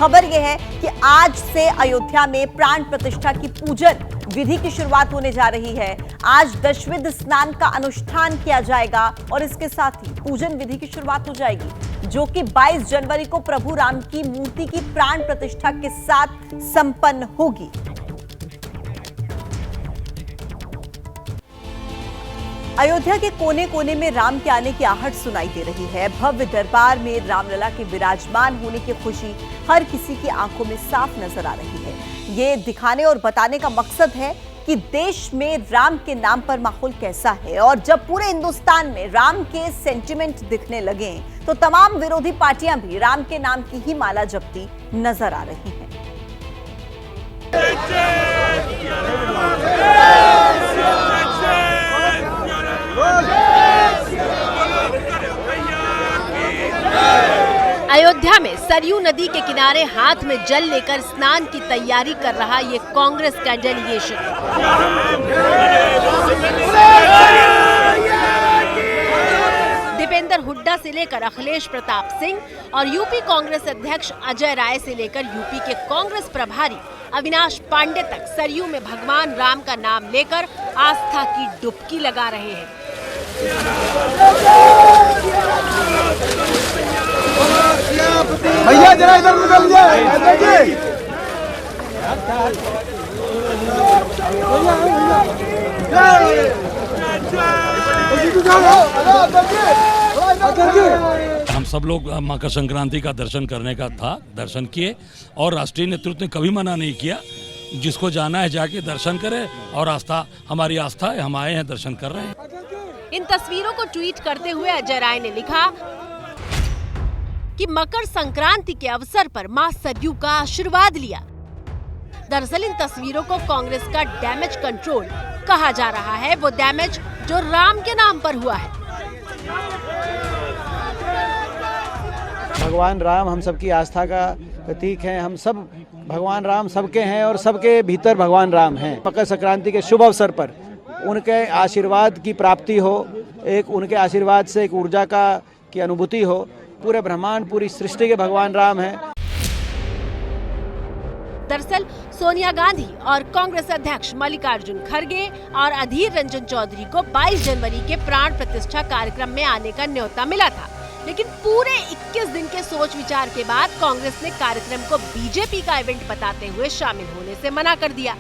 खबर यह है कि आज से अयोध्या में प्राण प्रतिष्ठा की पूजन विधि की शुरुआत होने जा रही है। आज दशविध स्नान का अनुष्ठान किया जाएगा और इसके साथ ही पूजन विधि की शुरुआत हो जाएगी, जो कि 22 जनवरी को प्रभु राम की मूर्ति की प्राण प्रतिष्ठा के साथ संपन्न होगी। अयोध्या के कोने कोने में राम के आने की आहट सुनाई दे रही है। भव्य दरबार में रामलला के विराजमान होने की खुशी हर किसी की आंखों में साफ नजर आ रही है। ये दिखाने और बताने का मकसद है कि देश में राम के नाम पर माहौल कैसा है, और जब पूरे हिंदुस्तान में राम के सेंटिमेंट दिखने लगे तो तमाम विरोधी पार्टियां भी राम के नाम की ही माला जपती नजर आ रही हैं। अयोध्या में सरयू नदी के किनारे हाथ में जल लेकर स्नान की तैयारी कर रहा ये कांग्रेस का डेलीगेशन। दीपेंद्र हुड्डा से लेकर अखिलेश प्रताप सिंह और यूपी कांग्रेस अध्यक्ष अजय राय से लेकर यूपी के कांग्रेस प्रभारी अविनाश पांडे तक सरयू में भगवान राम का नाम लेकर आस्था की डुबकी लगा रहे हैं। भैया जरा इधर निकल जाए। हम सब लोग मकर संक्रांति का दर्शन करने का था, दर्शन किए और राष्ट्रीय नेतृत्व ने कभी मना नहीं किया। जिसको जाना है जाके दर्शन करे और आस्था हमारी आस्था है, हम आए हैं दर्शन कर रहे हैं। इन तस्वीरों को ट्वीट करते हुए अजय राय ने लिखा कि मकर संक्रांति के अवसर पर मां सरयू का आशीर्वाद लिया। दरअसल इन तस्वीरों को कांग्रेस का डैमेज कंट्रोल कहा जा रहा है, वो डैमेज जो राम के नाम पर हुआ है। भगवान राम हम सबकी आस्था का प्रतीक हैं। हम सब भगवान राम सबके हैं और सबके भीतर भगवान राम हैं। मकर संक्रांति के शुभ अवसर पर उनके आशीर्वाद की प्राप्ति हो, एक उनके आशीर्वाद से एक ऊर्जा की अनुभूति हो। पूरे ब्रह्मांड, पूरी सृष्टि के भगवान राम हैं। दरअसल सोनिया गांधी और कांग्रेस अध्यक्ष मल्लिकार्जुन खड़गे और अधीर रंजन चौधरी को 22 जनवरी के प्राण प्रतिष्ठा कार्यक्रम में आने का न्योता मिला था, लेकिन पूरे 21 दिन के सोच विचार के बाद कांग्रेस ने कार्यक्रम को बीजेपी का इवेंट बताते हुए शामिल होने से मना कर दिया।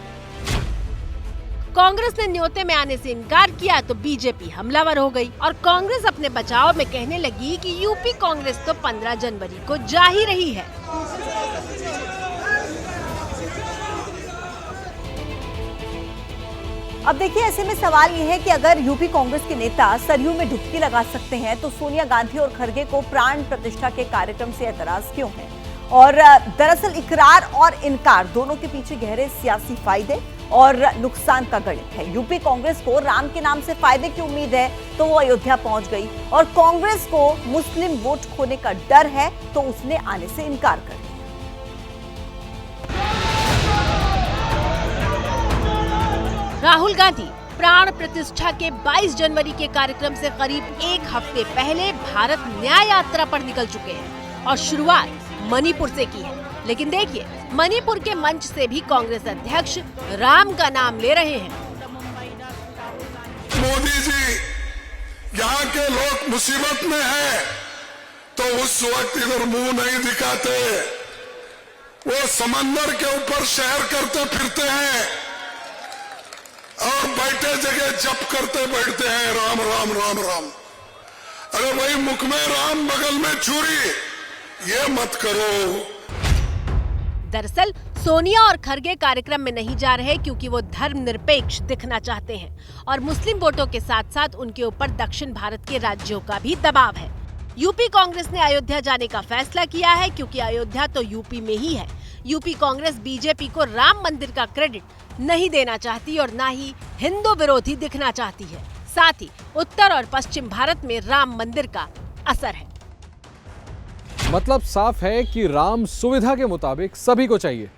कांग्रेस ने न्योते में आने से इनकार किया तो बीजेपी हमलावर हो गई और कांग्रेस अपने बचाव में कहने लगी कि यूपी कांग्रेस तो 15 जनवरी को जा ही रही है। अब देखिए, ऐसे में सवाल ये है कि अगर यूपी कांग्रेस के नेता सरयू में डुबकी लगा सकते हैं तो सोनिया गांधी और खड़गे को प्राण प्रतिष्ठा के कार्यक्रम से एतराज क्यों है? और दरअसल इकरार और इनकार दोनों के पीछे गहरे सियासी फायदे और नुकसान का गणित है। यूपी कांग्रेस को राम के नाम से फायदे की उम्मीद है तो वो अयोध्या पहुंच गई, और कांग्रेस को मुस्लिम वोट खोने का डर है तो उसने आने से इनकार कर दिया। राहुल गांधी प्राण प्रतिष्ठा के 22 जनवरी के कार्यक्रम से करीब एक हफ्ते पहले भारत न्याय यात्रा पर निकल चुके हैं और शुरुआत मणिपुर से की है। लेकिन देखिए, मणिपुर के मंच से भी कांग्रेस अध्यक्ष राम का नाम ले रहे हैं। मोदी जी, यहाँ के लोग मुसीबत में हैं, तो उस वक्त इधर मुंह नहीं दिखाते। वो समंदर के ऊपर शहर करते फिरते हैं और बैठे जगह जप करते बैठते हैं राम राम राम राम। अरे भाई, मुख में राम बगल में छुरी, ये मत करो। दरअसल सोनिया और खड़गे कार्यक्रम में नहीं जा रहे क्योंकि वो धर्मनिरपेक्ष दिखना चाहते हैं और मुस्लिम वोटों के साथ साथ उनके ऊपर दक्षिण भारत के राज्यों का भी दबाव है। यूपी कांग्रेस ने अयोध्या जाने का फैसला किया है क्योंकि अयोध्या तो यूपी में ही है। यूपी कांग्रेस बीजेपी को राम मंदिर का क्रेडिट नहीं देना चाहती और न ही हिंदू विरोधी दिखना चाहती है। साथ ही उत्तर और पश्चिम भारत में राम मंदिर का असर है। मतलब साफ है कि राम सुविधा के मुताबिक सभी को चाहिए,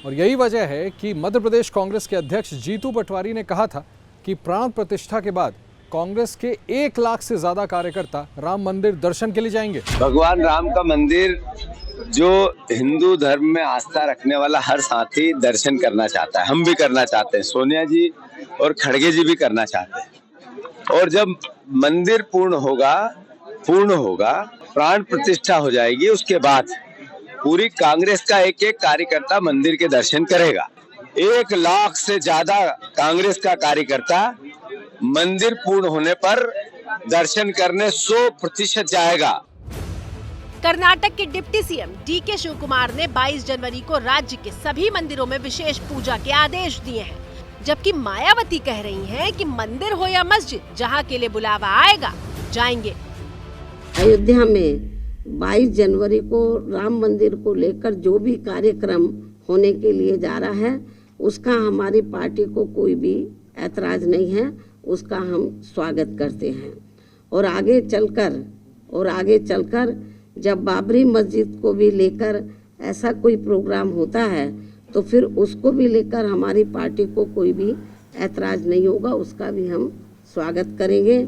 और यही वजह है कि मध्य प्रदेश कांग्रेस के अध्यक्ष जीतू पटवारी ने कहा था कि प्राण प्रतिष्ठा के बाद कांग्रेस के 1 लाख से ज्यादा कार्यकर्ता राम मंदिर दर्शन के लिए जाएंगे। भगवान राम का मंदिर जो हिंदू धर्म में आस्था रखने वाला हर साथी दर्शन करना चाहता है, हम भी करना चाहते हैं, सोनिया जी और खड़गे जी भी करना चाहते हैं। और जब मंदिर पूर्ण होगा, प्राण प्रतिष्ठा हो जाएगी, उसके बाद पूरी कांग्रेस का एक एक कार्यकर्ता मंदिर के दर्शन करेगा। 1 लाख से ज्यादा कांग्रेस का कार्यकर्ता मंदिर पूर्ण होने पर दर्शन करने 100% जाएगा। कर्नाटक के deputy CM DK Shivakumar ने 22 जनवरी को राज्य के सभी मंदिरों में विशेष पूजा के आदेश दिए हैं, जबकि मायावती कह रही हैं कि मंदिर हो या मस्जिद, जहां के लिए बुलावा आएगा जाएंगे। अयोध्या में 22 जनवरी को राम मंदिर को लेकर जो भी कार्यक्रम होने के लिए जा रहा है, उसका हमारी पार्टी को कोई भी ऐतराज नहीं है, उसका हम स्वागत करते हैं। और आगे चलकर जब बाबरी मस्जिद को भी लेकर ऐसा कोई प्रोग्राम होता है तो फिर उसको भी लेकर हमारी पार्टी को कोई भी ऐतराज नहीं होगा, उसका भी हम स्वागत करेंगे।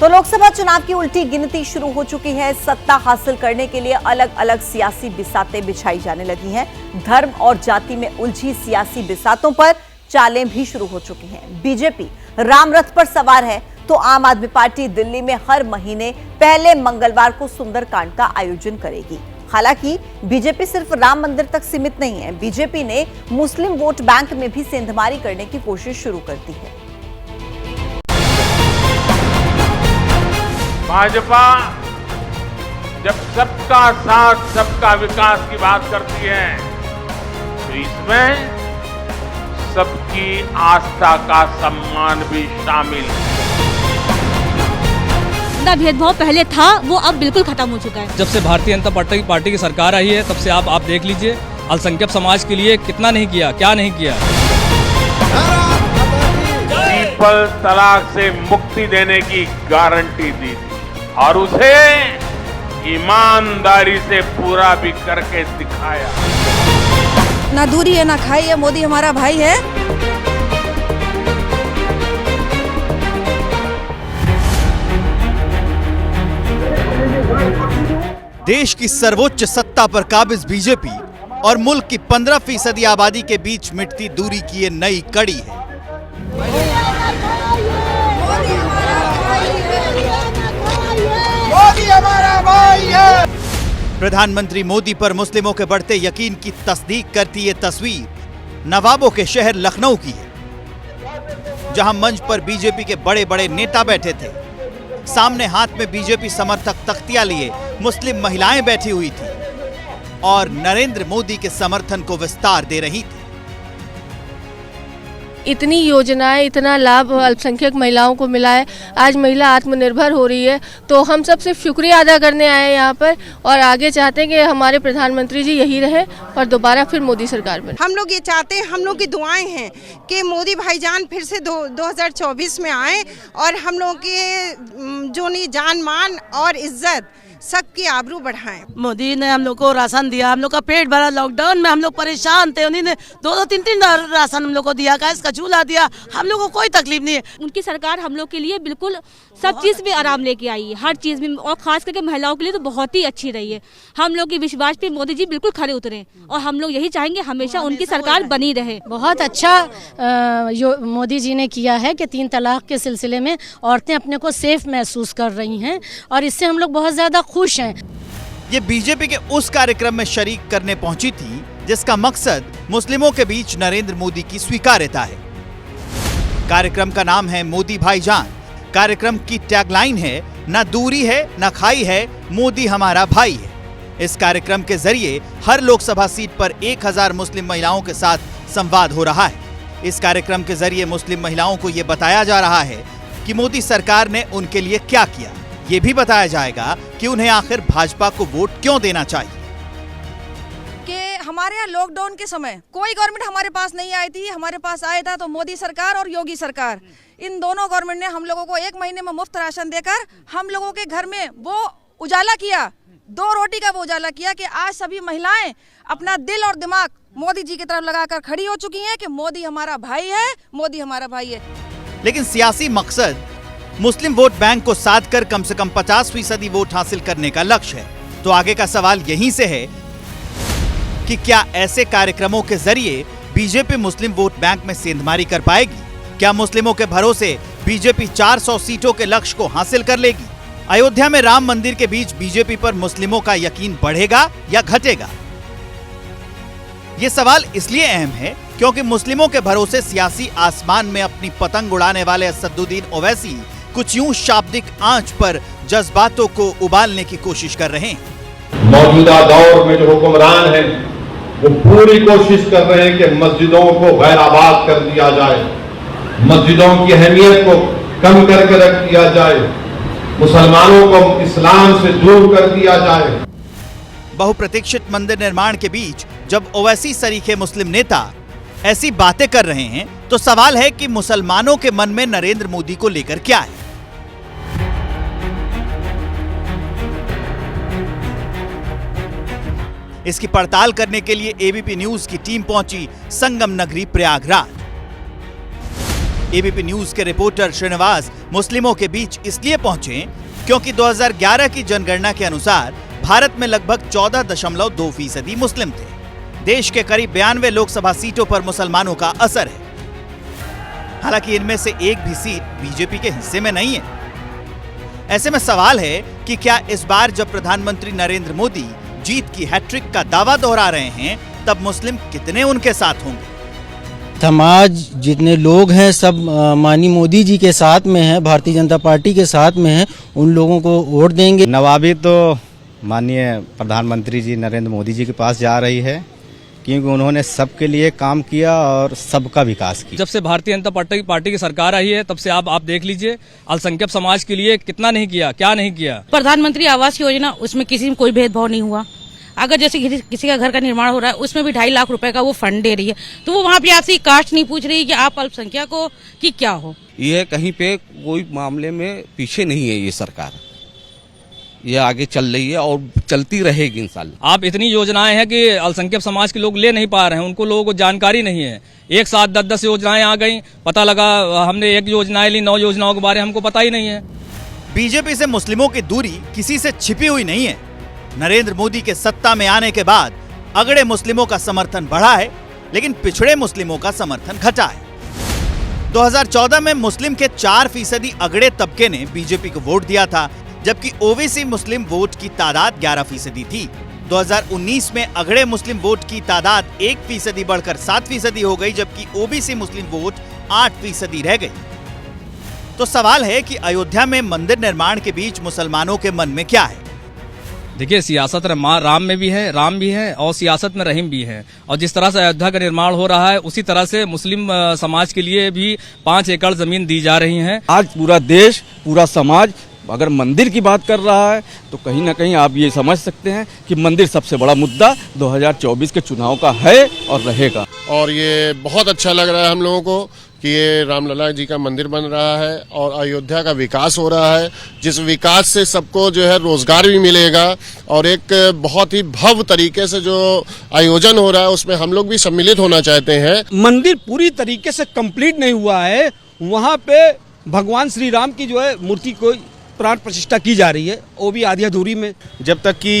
तो लोकसभा चुनाव की उल्टी गिनती शुरू हो चुकी है। सत्ता हासिल करने के लिए अलग अलग सियासी बिसातें बिछाई जाने लगी हैं। धर्म और जाति में उलझी सियासी बिसातों पर चालें भी शुरू हो चुकी हैं। बीजेपी राम रथ पर सवार है तो आम आदमी पार्टी दिल्ली में हर महीने पहले मंगलवार को सुंदरकांड का आयोजन करेगी। हालांकि बीजेपी सिर्फ राम मंदिर तक सीमित नहीं है। बीजेपी ने मुस्लिम वोट बैंक में भी सेंधमारी करने की कोशिश शुरू कर दी है। भाजपा जब सबका साथ सबका विकास की बात करती है तो इसमें सबकी आस्था का सम्मान भी शामिल है। भेदभाव पहले था वो अब बिल्कुल खत्म हो चुका है। जब से भारतीय जनता पार्टी की सरकार आई है तब से आप देख लीजिए अल्पसंख्यक समाज के लिए कितना नहीं किया, क्या नहीं किया। ट्रिपल तलाक से मुक्ति देने की गारंटी दी थी और उसे ईमानदारी से पूरा भी करके दिखाया। ना दूरी है ना खाई है, मोदी हमारा भाई है। देश की सर्वोच्च सत्ता पर काबिज बीजेपी और मुल्क की 15% आबादी के बीच मिटती दूरी की ये नई कड़ी है। मोदी हमारा भाई है। प्रधानमंत्री मोदी पर मुस्लिमों के बढ़ते यकीन की तस्दीक करती ये तस्वीर नवाबों के शहर लखनऊ की है, जहां मंच पर बीजेपी के बड़े बड़े नेता बैठे थे। सामने हाथ में बीजेपी समर्थक तख्तियां लिए मुस्लिम महिलाएं बैठी हुई थी और नरेंद्र मोदी के समर्थन को विस्तार दे रही थी। इतनी योजनाएं, इतना लाभ अल्पसंख्यक महिलाओं को मिला है। आज महिला आत्मनिर्भर हो रही है, तो हम सब सिर्फ शुक्रिया अदा करने आए हैं यहाँ पर और आगे चाहते हैं कि हमारे प्रधानमंत्री जी यही रहे और दोबारा फिर मोदी सरकार बने। हम लोग ये चाहते हैं, हम लोग की दुआएं हैं कि मोदी भाईजान फिर से 2024 में आए और हम लोगों के जो नहीं जान मान और इज्जत सबकी आबरू बढ़ाएं। मोदी ने हम लोग को राशन दिया, हम लोग का पेट भरा। लॉकडाउन में हम लोग परेशान थे, उन्हीं ने 2-3 राशन हम लोग को दिया, गैस का चूल्हा दिया, हम लोग को कोई तकलीफ नहीं है। उनकी सरकार हम लोग के लिए बिल्कुल सब चीज़ में आराम लेके आई है, हर चीज़ में, और खास करके महिलाओं के लिए तो बहुत ही अच्छी रही है। हम लोग के विश्वास पे मोदी जी बिल्कुल खरे उतरे और हम लोग यही चाहेंगे हमेशा उनकी सरकार बनी रहे। बहुत अच्छा मोदी जी ने किया है कि 3 तलाक के सिलसिले में औरतें अपने को सेफ महसूस कर रही हैं और इससे हम लोग बहुत ज़्यादा खुश हैं। ये बीजेपी के उस कार्यक्रम में शरीक करने पहुंची थी जिसका मकसद मुस्लिमों के बीच नरेंद्र मोदी की स्वीकार्यता है। कार्यक्रम का नाम है मोदी भाईजान। कार्यक्रम की टैगलाइन है, ना दूरी है ना खाई है, मोदी हमारा भाई है। इस कार्यक्रम के जरिए हर लोकसभा सीट पर 1000 मुस्लिम महिलाओं के साथ संवाद हो रहा है। इस कार्यक्रम के जरिए मुस्लिम महिलाओं को ये बताया जा रहा है कि मोदी सरकार ने उनके लिए क्या किया। ये भी बताया जाएगा कि उन्हें आखिर भाजपा को वोट क्यों देना चाहिए। कि हमारे यहाँ लॉकडाउन के समय कोई गवर्नमेंट हमारे पास नहीं आई थी, हमारे पास आया था तो मोदी सरकार और योगी सरकार, इन दोनों गवर्नमेंट ने हम लोगों को 1 महीने में मुफ्त राशन देकर हम लोगों के घर में वो उजाला किया, 2 रोटी का वो उजाला किया कि आज सभी महिलाएं अपना दिल और दिमाग मोदी जी की तरफ लगाकर खड़ी हो चुकी हैं कि मोदी हमारा भाई है, मोदी हमारा भाई है। लेकिन सियासी मकसद मुस्लिम वोट बैंक को साध कर कम से कम 50% वोट हासिल करने का लक्ष्य है। तो आगे का सवाल यहीं से है कि क्या ऐसे कार्यक्रमों के जरिए बीजेपी मुस्लिम वोट बैंक में सेंधमारी कर पाएगी? क्या मुस्लिमों के भरोसे बीजेपी 400 सीटों के लक्ष्य को हासिल कर लेगी? अयोध्या में राम मंदिर के बीच बीजेपी पर मुस्लिमों का यकीन बढ़ेगा या घटेगा? ये सवाल इसलिए अहम है क्योंकि मुस्लिमों के भरोसे सियासी आसमान में अपनी पतंग उड़ाने वाले असदुद्दीन ओवैसी कुछ यूं शाब्दिक आंच पर जज्बातों को उबालने की कोशिश कर रहे हैं। मौजूदा दौर में जो हुक्मरान हैं वो पूरी कोशिश कर रहे हैं कि मस्जिदों को गैर आबाद कर दिया जाए, मस्जिदों की अहमियत को कम करके रख दिया जाए, मुसलमानों को इस्लाम से दूर कर दिया जाए। बहुप्रतीक्षित मंदिर निर्माण के बीच जब ओवैसी सरीखे मुस्लिम नेता ऐसी बातें कर रहे हैं तो सवाल है कि मुसलमानों के मन में नरेंद्र मोदी को लेकर क्या है। इसकी पड़ताल करने के लिए एबीपी न्यूज की टीम पहुंची संगम नगरी प्रयागराज। एबीपी न्यूज के रिपोर्टर श्रीनिवास मुस्लिमों के बीच इसलिए पहुंचे क्योंकि 2011 की जनगणना के अनुसार भारत में लगभग 14.2% मुस्लिम थे। देश के करीब 92 लोकसभा सीटों पर मुसलमानों का असर है। हालांकि इनमें से एक भी सीट बीजेपी के हिस्से में नहीं है। ऐसे में सवाल है कि क्या इस बार जब प्रधानमंत्री नरेंद्र मोदी जीत की हैट्रिक का दावा दोहरा रहे हैं तब मुस्लिम कितने उनके साथ होंगे? समाज जितने लोग हैं सब माननीय मोदी जी के साथ में हैं, भारतीय जनता पार्टी के साथ में हैं, उन लोगों को वोट देंगे। नवाबी तो माननीय प्रधानमंत्री जी नरेंद्र मोदी जी के पास जा रही है क्योंकि उन्होंने सबके लिए काम किया और सबका विकास किया। जब से भारतीय जनता पार्टी की सरकार आई है तब से आप देख लीजिए अल्पसंख्यक समाज के लिए कितना नहीं किया, क्या नहीं किया। प्रधानमंत्री आवास योजना उसमें किसी में कोई भेदभाव नहीं हुआ। अगर जैसे किसी का घर का निर्माण हो रहा है उसमें भी 2.5 लाख रुपए का वो फंड दे रही है, तो वो वहाँ पे आपसे कास्ट नहीं पूछ रही कि आप अल्पसंख्यक हो कि क्या हो। ये कहीं पे कोई मामले में पीछे नहीं है ये सरकार, ये आगे चल रही है और चलती रहेगी इंशाल्लाह। आप इतनी योजनाएं हैं कि अल्पसंख्यक समाज के लोग ले नहीं पा रहे हैं, उनको लोगों को जानकारी नहीं है। एक साथ 10 योजनाएं आ गई, पता लगा हमने एक योजनाएं ली, 9 योजनाओं के बारे में हमको पता ही नहीं है। बीजेपी से मुस्लिमों की दूरी किसी से छिपी हुई नहीं है। नरेंद्र मोदी के सत्ता में आने के बाद अगड़े मुस्लिमों का समर्थन बढ़ा है लेकिन पिछड़े मुस्लिमों का समर्थन घटा है। 2014 में मुस्लिम के 4% अगड़े तबके ने बीजेपी को वोट दिया था जबकि ओबीसी मुस्लिम वोट की तादाद 11% थी। 2019 में अगड़े मुस्लिम वोट की तादाद 1% बढ़कर 7% हो गई जबकि ओबीसी मुस्लिम वोट 8% रह गई। तो सवाल है कि अयोध्या में मंदिर निर्माण के बीच मुसलमानों के मन में क्या है? देखिए सियासत राम में भी है, राम भी है और सियासत में रहीम भी है। और जिस तरह से अयोध्या का निर्माण हो रहा है उसी तरह से मुस्लिम समाज के लिए भी 5 एकड़ जमीन दी जा रही है। आज पूरा देश, पूरा समाज अगर मंदिर की बात कर रहा है तो कहीं ना कहीं आप ये समझ सकते हैं कि मंदिर सबसे बड़ा मुद्दा 2024 के चुनाव का है और रहेगा। और ये बहुत अच्छा लग रहा है हम लोगों को कि ये रामलला जी का मंदिर बन रहा है और अयोध्या का विकास हो रहा है, जिस विकास से सबको जो है रोजगार भी मिलेगा और एक बहुत ही भव्य तरीके से जो आयोजन हो रहा है उसमें हम लोग भी सम्मिलित होना चाहते हैं। मंदिर पूरी तरीके से कंप्लीट नहीं हुआ है, वहाँ पे भगवान श्री राम की जो है मूर्ति को प्राण प्रतिष्ठा की जा रही है, वो भी आधी अधूरी में। जब तक कि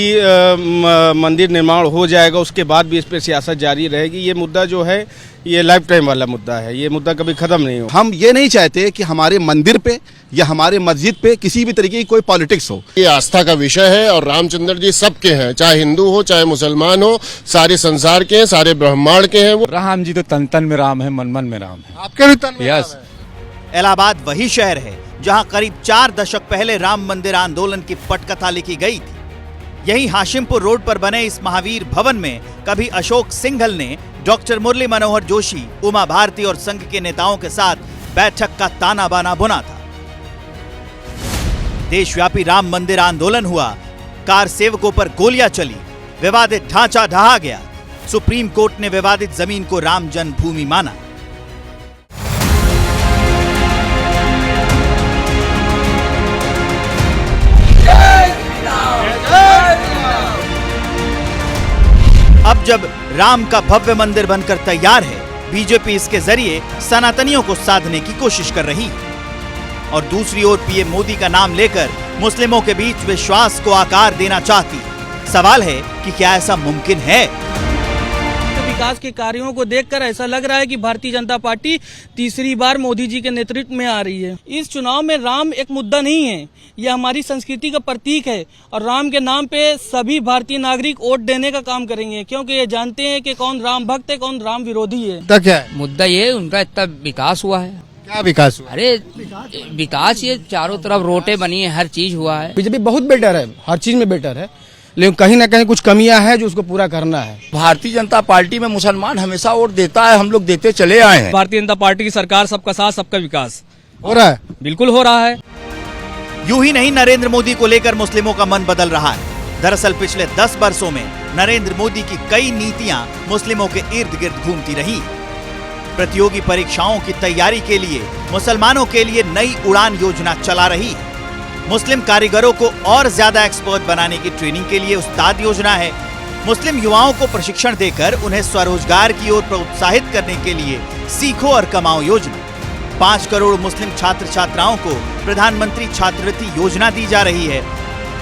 मंदिर निर्माण हो जाएगा उसके बाद भी इस पर सियासत जारी रहेगी। ये मुद्दा जो है ये लाइफ टाइम वाला मुद्दा है, ये मुद्दा कभी खत्म नहीं हो। हम ये नहीं चाहते कि हमारे मंदिर पे या हमारे मस्जिद पे किसी भी तरीके की कोई पॉलिटिक्स हो। ये आस्था का विषय है और रामचंद्र जी सबके हैं, चाहे हिंदू हो चाहे मुसलमान हो, सारे संसार के हैं, सारे ब्रह्मांड के हैं। वो राम जी तो तन तन में राम है, मन मन में राम है। आपके भी तन में यस। इलाहाबाद वही शहर है जहां करीब 4 दशक पहले राम मंदिर आंदोलन की पटकथा लिखी गई थी। यही हाशिमपुर रोड पर बने इस महावीर भवन में कभी अशोक सिंघल ने डॉक्टर मुरली मनोहर जोशी, उमा भारती और संघ के नेताओं के साथ बैठक का ताना बाना बुना था। देशव्यापी राम मंदिर आंदोलन हुआ, कार सेवकों पर गोलियां चली, विवादित ढांचा ढहा गया। सुप्रीम कोर्ट ने विवादित जमीन को राम जन्मभूमि माना। अब जब राम का भव्य मंदिर बनकर तैयार है बीजेपी इसके जरिए सनातनियों को साधने की कोशिश कर रही है और दूसरी ओर पीएम मोदी का नाम लेकर मुस्लिमों के बीच विश्वास को आकार देना चाहती। सवाल है कि क्या ऐसा मुमकिन है? विकास के कार्यों को देखकर ऐसा लग रहा है कि भारतीय जनता पार्टी तीसरी बार मोदी जी के नेतृत्व में आ रही है। इस चुनाव में राम एक मुद्दा नहीं है, यह हमारी संस्कृति का प्रतीक है और राम के नाम पे सभी भारतीय नागरिक वोट देने का काम करेंगे, क्योंकि ये जानते हैं कि कौन राम भक्त है, कौन राम विरोधी है। क्या है मुद्दा? ये उनका इतना विकास हुआ है। क्या विकास हुआ? अरे विकास, ये चारों तरफ रोटे बनी है, हर चीज हुआ है। बीजेपी बहुत बेटर है, हर चीज में बेटर है, लेकिन कहीं ना कहीं कुछ कमियां हैं जो उसको पूरा करना है। भारतीय जनता पार्टी में मुसलमान हमेशा वोट देता है, हम लोग देते चले आए हैं। भारतीय जनता पार्टी की सरकार, सबका साथ सबका विकास हो रहा है, बिल्कुल हो रहा है। यूं ही नहीं, नरेंद्र मोदी को लेकर मुस्लिमों का मन बदल रहा है। दरअसल पिछले 10 वर्षों में नरेंद्र मोदी की कई नीतियां मुस्लिमों के इर्द गिर्द घूमती रही। प्रतियोगी परीक्षाओं की तैयारी के लिए मुसलमानों के लिए नई उड़ान योजना चला रही है। मुस्लिम कारीगरों को और ज्यादा एक्सपर्ट बनाने की ट्रेनिंग के लिए उस्ताद योजना है। मुस्लिम युवाओं को प्रशिक्षण देकर उन्हें स्वरोजगार की ओर प्रोत्साहित करने के लिए सीखो और कमाओ योजना। 5 करोड़ मुस्लिम छात्र छात्राओं को प्रधानमंत्री छात्रवृत्ति योजना दी जा रही है।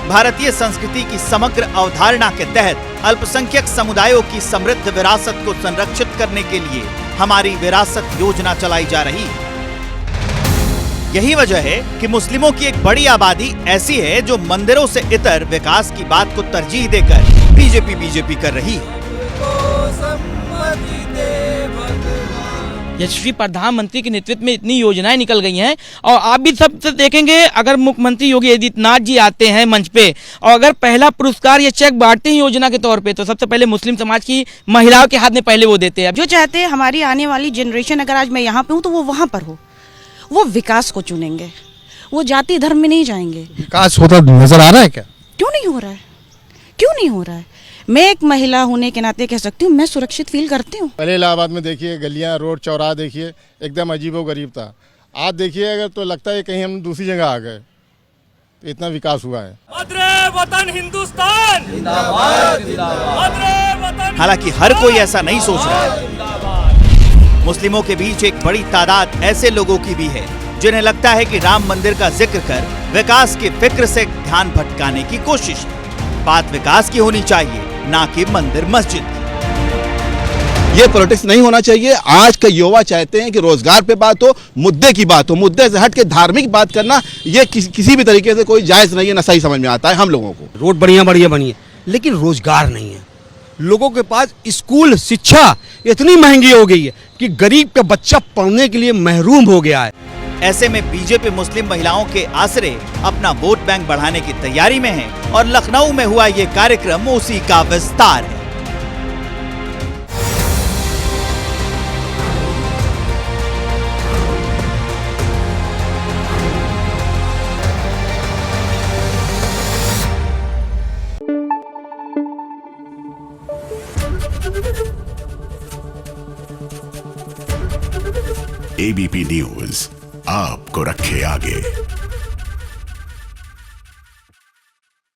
भारतीय संस्कृति की समग्र अवधारणा के तहत अल्पसंख्यक समुदायों की समृद्ध विरासत को संरक्षित करने के लिए हमारी विरासत योजना चलाई जा रही है। यही वजह है कि मुस्लिमों की एक बड़ी आबादी ऐसी है जो मंदिरों से इतर विकास की बात को तरजीह देकर बीजेपी कर रही है। यशस्वी प्रधानमंत्री के नेतृत्व में इतनी योजनाएं निकल गई हैं और आप भी सब देखेंगे, अगर मुख्यमंत्री योगी आदित्यनाथ जी आते हैं मंच पे और अगर पहला पुरस्कार या चेक बांटते हैं योजना के तौर पे, तो सबसे पहले मुस्लिम समाज की महिलाओं के हाथ में पहले वो देते हैं। जो चाहते हैं हमारी आने वाली जनरेशन, अगर आज मैं यहाँ पे हूँ तो वो वहाँ पर हो, वो विकास को चुनेंगे, वो जाति धर्म में नहीं जाएंगे। विकास होता नजर आ रहा है क्या? क्यों नहीं हो रहा है? क्यों नहीं हो रहा है? मैं एक महिला होने के नाते कह सकती हूँ, मैं सुरक्षित फील करती हूँ। पहले इलाहाबाद में देखिए, गलियां, रोड, चौराहा देखिए, एकदम अजीबोगरीब था। आज देखिए अगर तो लगता है कहीं हम दूसरी जगह आ गए, तो इतना विकास हुआ है। वतन हिंदुस्तान जिंदाबाद, जिंदाबाद। हालांकि हर कोई ऐसा नहीं सोच रहा है। मुस्लिमों के बीच एक बड़ी तादाद ऐसे लोगों की भी है जिन्हें लगता है कि राम मंदिर का जिक्र कर विकास की फिक्र से ध्यान भटकाने की कोशिश है। बात विकास की होनी चाहिए, ना कि मंदिर मस्जिद की। ये पॉलिटिक्स नहीं होना चाहिए। आज का युवा चाहते हैं कि रोजगार पे बात हो, मुद्दे की बात हो। मुद्दे से हट के धार्मिक बात करना ये किसी भी तरीके से कोई जायज नहीं है, ना सही समझ में आता है हम लोगों को। रोड बढ़िया बनी है, लेकिन रोजगार नहीं है। लोगों के पास स्कूल शिक्षा इतनी महंगी हो गई है कि गरीब का बच्चा पढ़ने के लिए महरूम हो गया है। ऐसे में बीजेपी मुस्लिम महिलाओं के आसरे अपना वोट बैंक बढ़ाने की तैयारी में है और लखनऊ में हुआ ये कार्यक्रम उसी का विस्तार है। एबीपी न्यूज आपको रखे आगे।